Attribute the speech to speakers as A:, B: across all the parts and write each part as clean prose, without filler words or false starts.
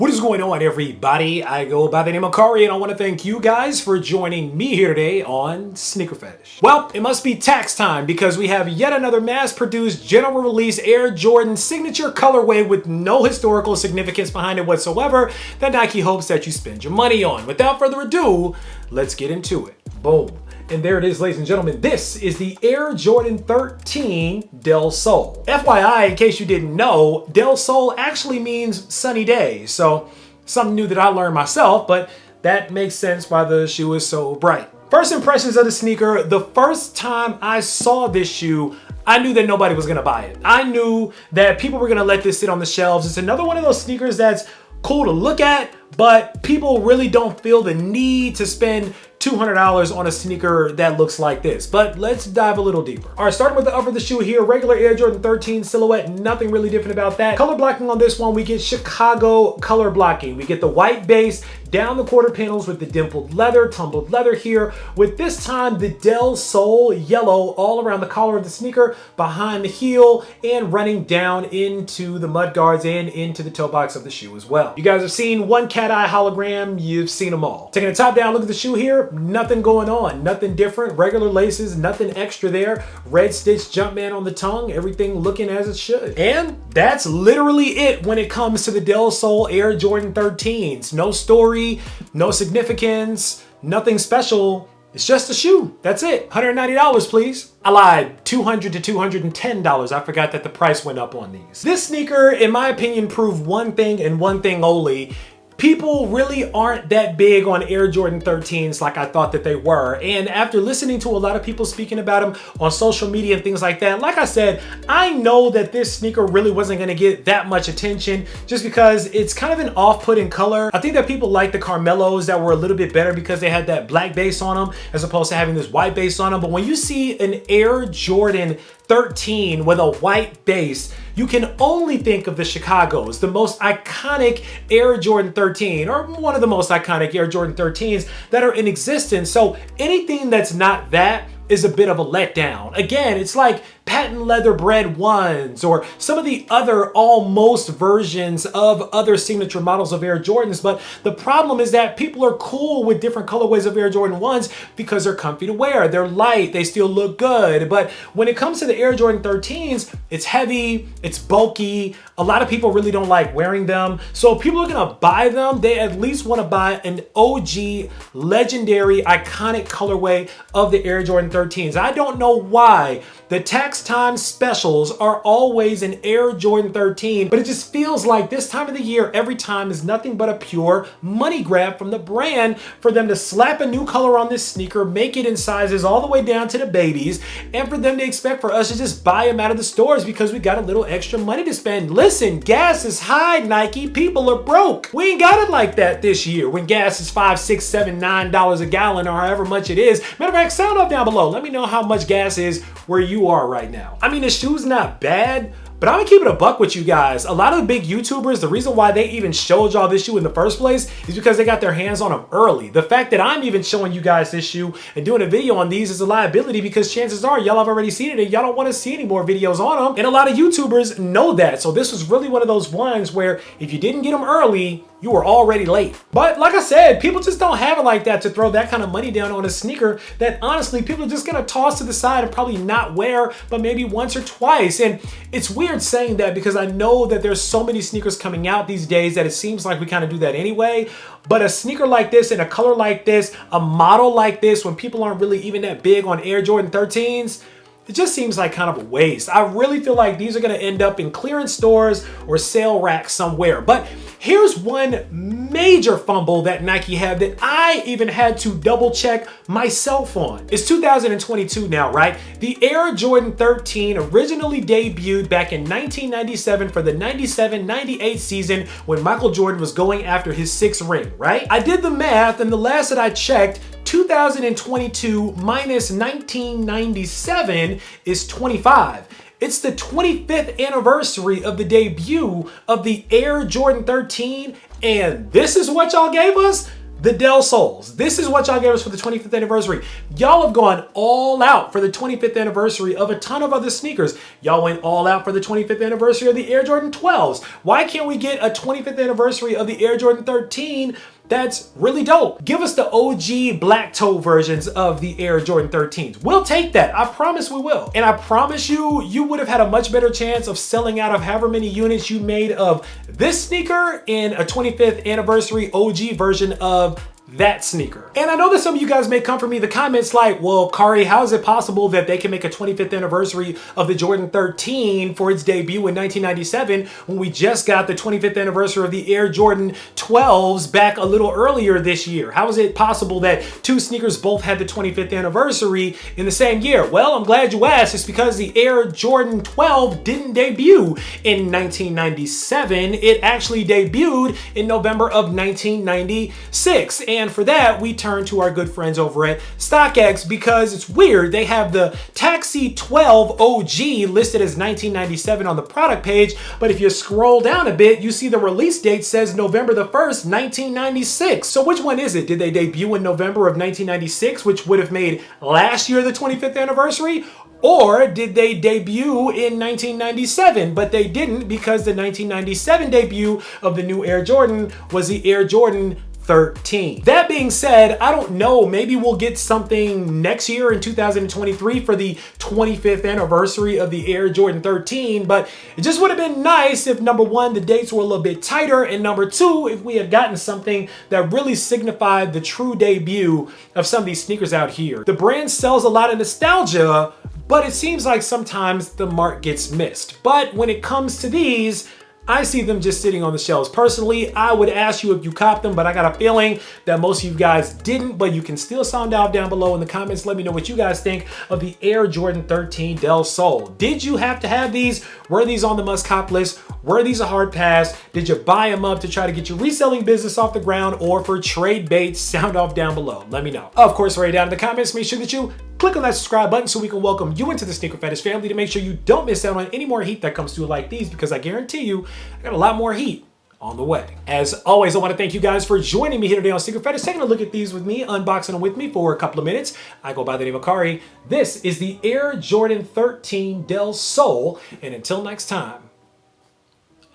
A: What is going on, everybody? I go by the name of Kari, and I want to thank you guys for joining me here today on SneakerPhetish. Well, it must be tax time because we have yet another mass-produced general release Air Jordan signature colorway with no historical significance behind it whatsoever that Nike hopes that you spend your money on. Without further ado, let's get into it. Boom. And there it is, ladies and gentlemen. This is the Air Jordan 13 Del Sol. FYI, in case you didn't know, Del Sol actually means sunny day. So something new that I learned myself, but that makes sense why the shoe is so bright. First impressions of the sneaker, the first time I saw this shoe, I knew that nobody was gonna buy it. I knew that people were gonna let this sit on the shelves. It's another one of those sneakers that's cool to look at, but people really don't feel the need to spend $200 on a sneaker that looks like this. But let's dive a little deeper. All right, starting with the upper of the shoe here, regular Air Jordan 13 silhouette, nothing really different about that. Color blocking on this one, we get Chicago color blocking. We get the white base down the quarter panels with the dimpled leather, tumbled leather here, with this time the Del Sol yellow all around the collar of the sneaker, behind the heel, and running down into the mud guards and into the toe box of the shoe as well. You guys have seen one cat eye hologram, you've seen them all. Taking the top down, look at the shoe here, nothing going on, nothing different, regular laces, nothing extra there, red stitch Jumpman on the tongue, everything looking as it should. And that's literally it when it comes to the Del Sol Air Jordan 13s. No story, no significance, nothing special. It's just a shoe. That's it. $190, please. I lied. $200 to $210. I forgot that the price went up on these. This sneaker, in my opinion, proved one thing and one thing only. People really aren't that big on Air Jordan 13s like I thought that they were. And after listening to a lot of people speaking about them on social media and things like that, like I said, I know that this sneaker really wasn't gonna get that much attention just because it's kind of an off-putting color. I think that people like the Carmelos that were a little bit better because they had that black base on them as opposed to having this white base on them. But when you see an Air Jordan 13 with a white base, you can only think of the Chicagos, the most iconic Air Jordan 13, or one of the most iconic Air Jordan 13s that are in existence. So anything that's not that is a bit of a letdown. Again, it's like patent leather bred ones or some of the other almost versions of other signature models of Air Jordans. But the problem is that people are cool with different colorways of Air Jordan 1s because they're comfy to wear. They're light, they still look good. But when it comes to the Air Jordan 13s, it's heavy, it's bulky. A lot of people really don't like wearing them. So if people are gonna buy them, they at least wanna buy an OG, legendary, iconic colorway of the Air Jordan 13s. I don't know why the tax time specials are always an Air Jordan 13, but it just feels like this time of the year, every time is nothing but a pure money grab from the brand for them to slap a new color on this sneaker, make it in sizes all the way down to the babies, and for them to expect for us to just buy them out of the stores because we got a little extra money to spend. Listen, gas is high, Nike. People are broke. We ain't got it like that this year when gas is $5, $6, $7, $9 a gallon or however much it is. Matter of fact, sound off down below. Let me know how much gas is where you are right now. I mean, the shoe's not bad, but I'm gonna keep it a buck with you guys. A lot of the big YouTubers, the reason why they even showed y'all this shoe in the first place is because they got their hands on them early. The fact that I'm even showing you guys this shoe and doing a video on these is a liability because chances are y'all have already seen it and y'all don't want to see any more videos on them. And a lot of YouTubers know that. So this was really one of those ones where if you didn't get them early, you were already late. But like I said, people just don't have it like that to throw that kind of money down on a sneaker that honestly people are just gonna toss to the side and probably not wear, but maybe once or twice. And it's weird saying that because I know that there's so many sneakers coming out these days that it seems like we kind of do that anyway. But a sneaker like this and a color like this, a model like this, when people aren't really even that big on Air Jordan 13s, it just seems like kind of a waste. I really feel like these are gonna end up in clearance stores or sale racks somewhere. But here's one major fumble that Nike had that I even had to double check myself on. It's 2022 now, right? The Air Jordan 13 originally debuted back in 1997 for the 97-98 season when Michael Jordan was going after his 6th ring, right? I did the math and the last that I checked, 2022 minus 1997 is 25. It's the 25th anniversary of the debut of the Air Jordan 13, and this is what y'all gave us? The Del Sols. This is what y'all gave us for the 25th anniversary. Y'all have gone all out for the 25th anniversary of a ton of other sneakers. Y'all went all out for the 25th anniversary of the Air Jordan 12s. Why can't we get a 25th anniversary of the Air Jordan 13? That's really dope. Give us the OG black toe versions of the Air Jordan 13s. We'll take that. I promise we will. And I promise you, you would have had a much better chance of selling out of however many units you made of this sneaker in a 25th anniversary OG version of that sneaker. And I know that some of you guys may come for me the comments like, well, Kari, how is it possible that they can make a 25th anniversary of the Jordan 13 for its debut in 1997 when we just got the 25th anniversary of the Air Jordan 12s back a little earlier this year? How is it possible that two sneakers both had the 25th anniversary in the same year? Well, I'm glad you asked. It's because the Air Jordan 12 didn't debut in 1997. It actually debuted in November of 1996. And for that, we turn to our good friends over at StockX because it's weird. They have the Taxi 12 OG listed as 1997 on the product page, but if you scroll down a bit, you see the release date says November the 1st, 1996. So which one is it? Did they debut in November of 1996, which would have made last year the 25th anniversary? Or did they debut in 1997? But they didn't, because the 1997 debut of the new Air Jordan was the Air Jordan 13. That being said, I don't know, maybe we'll get something next year in 2023 for the 25th anniversary of the Air Jordan 13, but it just would have been nice if, number one, the dates were a little bit tighter, and number two, if we had gotten something that really signified the true debut of some of these sneakers out here. The brand sells a lot of nostalgia, but it seems like sometimes the mark gets missed. But when it comes to these, I see them just sitting on the shelves. Personally, I would ask you if you copped them, but I got a feeling that most of you guys didn't, but you can still sound out down below in the comments. Let me know what you guys think of the Air Jordan 13 Del Sol. Did you have to have these? Were these on the must cop list? Were these a hard pass? Did you buy them up to try to get your reselling business off the ground or for trade baits? Sound off down below. Let me know. Of course, right down in the comments, make sure that you click on that subscribe button so we can welcome you into the Sneaker Fetish family to make sure you don't miss out on any more heat that comes through like these, because I guarantee you, I got a lot more heat on the way. As always, I want to thank you guys for joining me here today on Sneaker Fetish, taking a look at these with me, unboxing them with me for a couple of minutes. I go by the name of Kari. This is the Air Jordan 13 Del Sol, and until next time,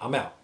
A: I'm out.